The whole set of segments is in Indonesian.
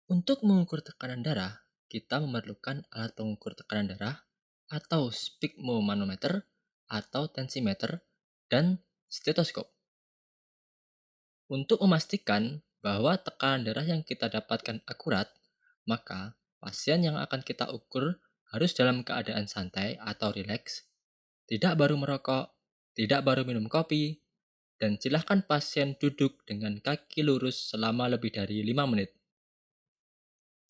Untuk mengukur tekanan darah, kita memerlukan alat pengukur tekanan darah atau sphygmomanometer atau tensimeter dan stetoskop. Untuk memastikan bahwa tekanan darah yang kita dapatkan akurat, maka pasien yang akan kita ukur harus dalam keadaan santai atau rileks, tidak baru merokok, tidak baru minum kopi, dan silahkan pasien duduk dengan kaki lurus selama lebih dari 5 menit.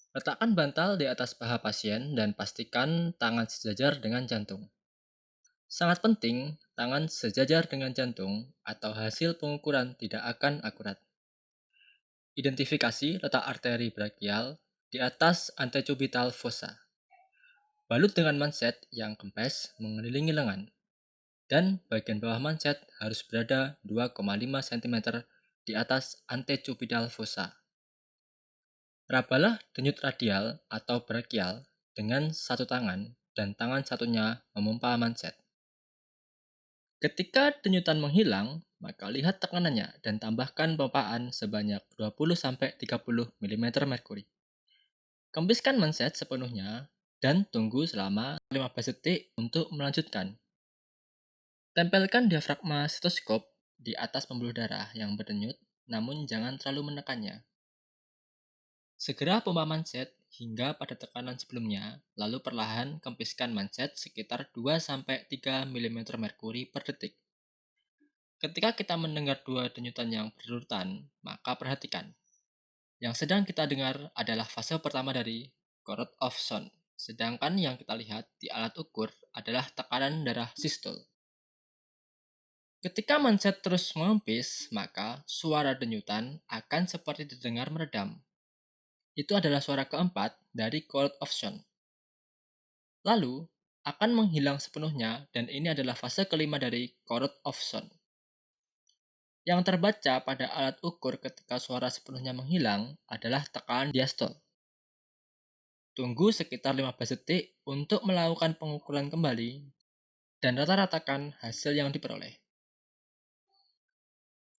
Letakkan bantal di atas paha pasien dan pastikan tangan sejajar dengan jantung. Sangat penting, tangan sejajar dengan jantung atau hasil pengukuran tidak akan akurat. Identifikasi letak arteri brachial di atas antecubital fossa. Balut dengan manset yang kempes mengelilingi lengan. Dan bagian bawah manset harus berada 2,5 cm di atas antecubital fossa. Rabalah denyut radial atau brachial dengan satu tangan dan tangan satunya memompa manset. Ketika denyutan menghilang, maka lihat tekanannya dan tambahkan pompaan sebanyak 20-30 mm merkuri. Kempiskan manset sepenuhnya dan tunggu selama 15 detik untuk melanjutkan. Tempelkan diafragma stetoskop di atas pembuluh darah yang berdenyut, namun jangan terlalu menekannya. Segera pompa manset hingga pada tekanan sebelumnya, lalu perlahan kempiskan manset sekitar 2-3 mm merkuri per detik. Ketika kita mendengar dua denyutan yang berurutan, maka perhatikan. Yang sedang kita dengar adalah fase pertama dari chord of sound, sedangkan yang kita lihat di alat ukur adalah tekanan darah sistol. Ketika manset terus mengempis, maka suara denyutan akan seperti didengar meredam. Itu adalah suara keempat dari chord of sound. Lalu, akan menghilang sepenuhnya dan ini adalah fase kelima dari chord of sound. Yang terbaca pada alat ukur ketika suara sepenuhnya menghilang adalah tekanan diastol. Tunggu sekitar 15 detik untuk melakukan pengukuran kembali dan rata-ratakan hasil yang diperoleh.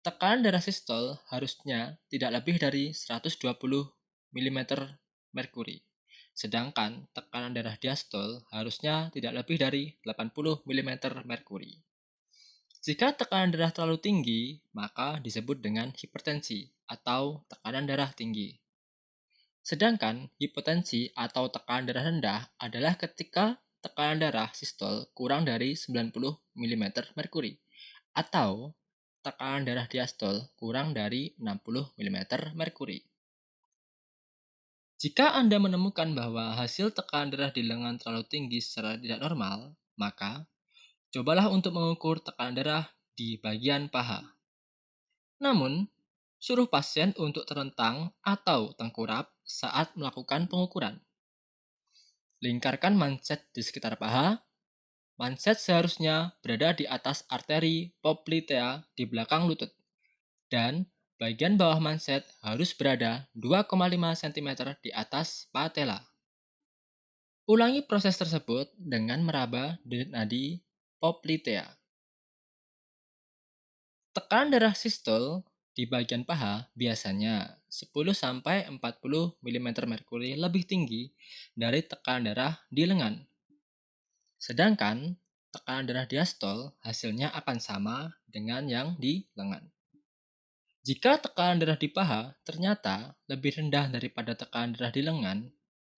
Tekanan darah sistol harusnya tidak lebih dari 120 mm merkuri, sedangkan tekanan darah diastol harusnya tidak lebih dari 80 mm merkuri. Jika tekanan darah terlalu tinggi, maka disebut dengan hipertensi atau tekanan darah tinggi. Sedangkan hipotensi atau tekanan darah rendah adalah ketika tekanan darah sistol kurang dari 90 mm merkuri atau tekanan darah diastol kurang dari 60 mm merkuri. Jika Anda menemukan bahwa hasil tekanan darah di lengan terlalu tinggi secara tidak normal, maka cobalah untuk mengukur tekanan darah di bagian paha. Namun, suruh pasien untuk terentang atau tengkurap saat melakukan pengukuran. Lingkarkan manset di sekitar paha. Manset seharusnya berada di atas arteri poplitea di belakang lutut. Dan bagian bawah manset harus berada 2,5 cm di atas patella. Ulangi proses tersebut dengan meraba denyut nadi poplitea. Tekanan darah sistol di bagian paha biasanya 10-40 mm merkuri lebih tinggi dari tekanan darah di lengan. Sedangkan tekanan darah diastol hasilnya akan sama dengan yang di lengan. Jika tekanan darah di paha ternyata lebih rendah daripada tekanan darah di lengan,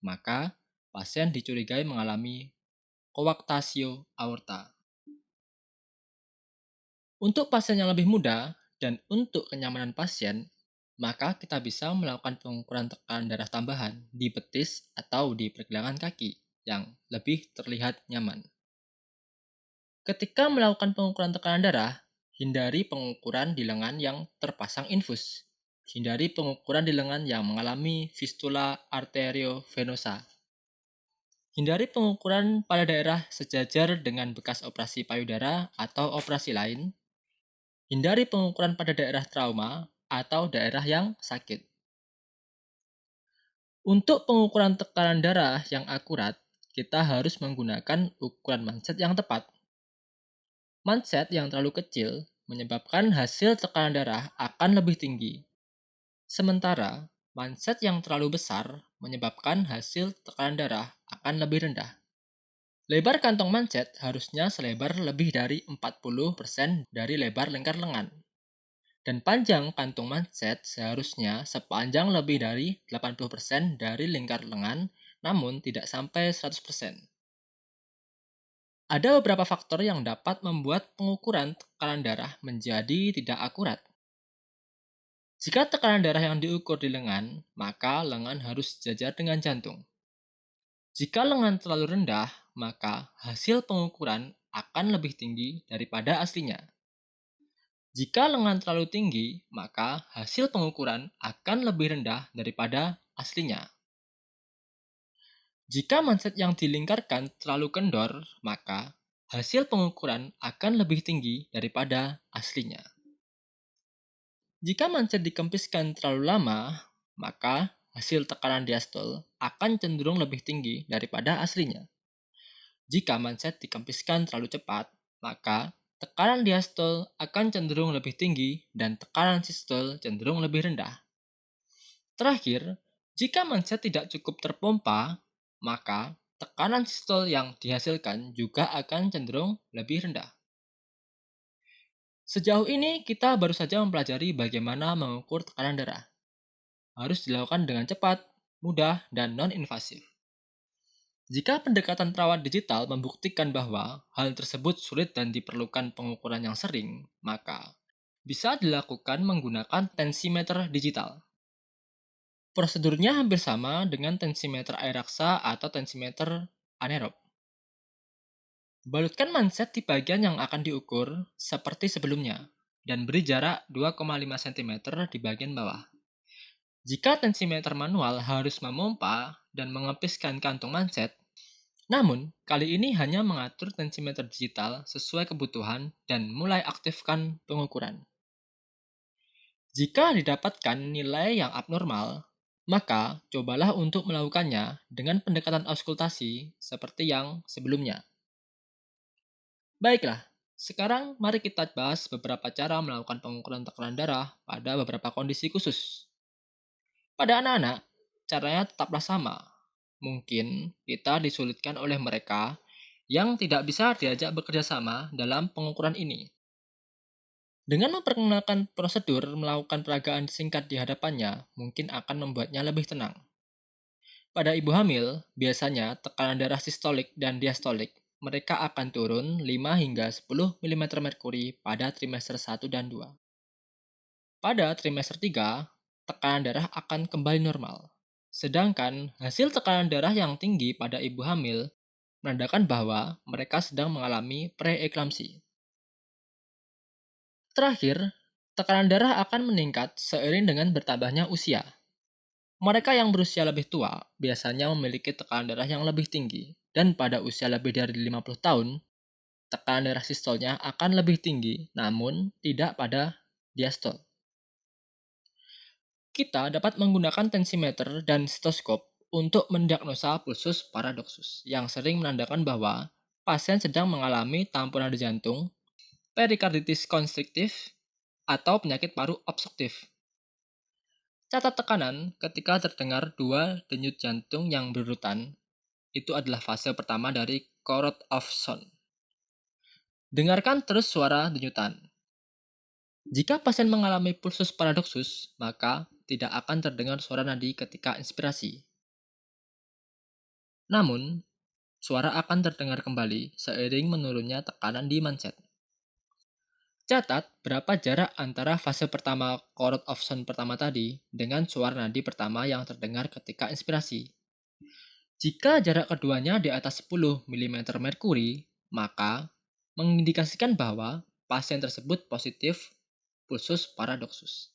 maka pasien dicurigai mengalami koaktasio aorta. Untuk pasien yang lebih muda dan untuk kenyamanan pasien, maka kita bisa melakukan pengukuran tekanan darah tambahan di betis atau di pergelangan kaki yang lebih terlihat nyaman. Ketika melakukan pengukuran tekanan darah, hindari pengukuran di lengan yang terpasang infus. Hindari pengukuran di lengan yang mengalami fistula arteriovenosa. Hindari pengukuran pada daerah sejajar dengan bekas operasi payudara atau operasi lain. Hindari pengukuran pada daerah trauma atau daerah yang sakit. Untuk pengukuran tekanan darah yang akurat, kita harus menggunakan ukuran manset yang tepat. Manset yang terlalu kecil menyebabkan hasil tekanan darah akan lebih tinggi. Sementara, Manset yang terlalu besar menyebabkan hasil tekanan darah akan lebih rendah. Lebar kantong manset harusnya selebar lebih dari 40% dari lebar lingkar lengan. Dan panjang kantung manset seharusnya sepanjang lebih dari 80% dari lingkar lengan, namun tidak sampai 100%. Ada beberapa faktor yang dapat membuat pengukuran tekanan darah menjadi tidak akurat. Jika tekanan darah yang diukur di lengan, maka lengan harus sejajar dengan jantung. Jika lengan terlalu rendah, maka hasil pengukuran akan lebih tinggi daripada aslinya. Jika lengan terlalu tinggi, maka hasil pengukuran akan lebih rendah daripada aslinya. Jika manset yang dilingkarkan terlalu kendor, maka hasil pengukuran akan lebih tinggi daripada aslinya. Jika manset dikempiskan terlalu lama, maka hasil tekanan diastol akan cenderung lebih tinggi daripada aslinya. Jika manset dikempiskan terlalu cepat, maka tekanan diastol akan cenderung lebih tinggi dan tekanan sistol cenderung lebih rendah. Terakhir, jika manset tidak cukup terpompa, maka tekanan sistol yang dihasilkan juga akan cenderung lebih rendah. Sejauh ini kita baru saja mempelajari bagaimana mengukur tekanan darah. Harus dilakukan dengan cepat, mudah, dan non-invasif. Jika pendekatan perawat digital membuktikan bahwa hal tersebut sulit dan diperlukan pengukuran yang sering, maka bisa dilakukan menggunakan tensimeter digital. Prosedurnya hampir sama dengan tensimeter air raksa atau tensimeter anaerob. Balutkan manset di bagian yang akan diukur seperti sebelumnya dan beri jarak 2,5 cm di bagian bawah. Jika tensimeter manual harus memompa dan mengepiskan kantung manset, namun kali ini hanya mengatur tensimeter digital sesuai kebutuhan dan mulai aktifkan pengukuran. Jika didapatkan nilai yang abnormal, maka cobalah untuk melakukannya dengan pendekatan auskultasi seperti yang sebelumnya. Baiklah, sekarang mari kita bahas beberapa cara melakukan pengukuran tekanan darah pada beberapa kondisi khusus. Pada anak-anak, caranya tetaplah sama. Mungkin kita disulitkan oleh mereka yang tidak bisa diajak bekerja sama dalam pengukuran ini. Dengan memperkenalkan prosedur melakukan peragaan singkat di hadapannya, mungkin akan membuatnya lebih tenang. Pada ibu hamil, biasanya tekanan darah sistolik dan diastolik mereka akan turun 5 hingga 10 mm merkuri pada trimester 1 dan 2. Pada trimester 3, tekanan darah akan kembali normal. Sedangkan hasil tekanan darah yang tinggi pada ibu hamil menandakan bahwa mereka sedang mengalami preeklamsi. Terakhir, tekanan darah akan meningkat seiring dengan bertambahnya usia. Mereka yang berusia lebih tua biasanya memiliki tekanan darah yang lebih tinggi, dan pada usia lebih dari 50 tahun, tekanan darah sistolnya akan lebih tinggi, namun tidak pada diastol. Kita dapat menggunakan tensimeter dan stetoskop untuk mendiagnosa pulsus paradoxus, yang sering menandakan bahwa pasien sedang mengalami tamponade jantung, perikarditis konstriktif, atau penyakit paru obstruktif. Catat tekanan ketika terdengar 2 denyut jantung yang berurutan. Itu adalah fase pertama dari chord of sound. Dengarkan terus suara denyutan. Jika pasien mengalami pulsus paradoxus, maka tidak akan terdengar suara nadi ketika inspirasi. Namun, suara akan terdengar kembali seiring menurunnya tekanan di manset. Catat berapa jarak antara fase pertama chord of sound pertama tadi dengan suara nadi pertama yang terdengar ketika inspirasi. Jika jarak keduanya di atas 10 mm merkuri, maka mengindikasikan bahwa pasien tersebut positif pulsus paradoxus.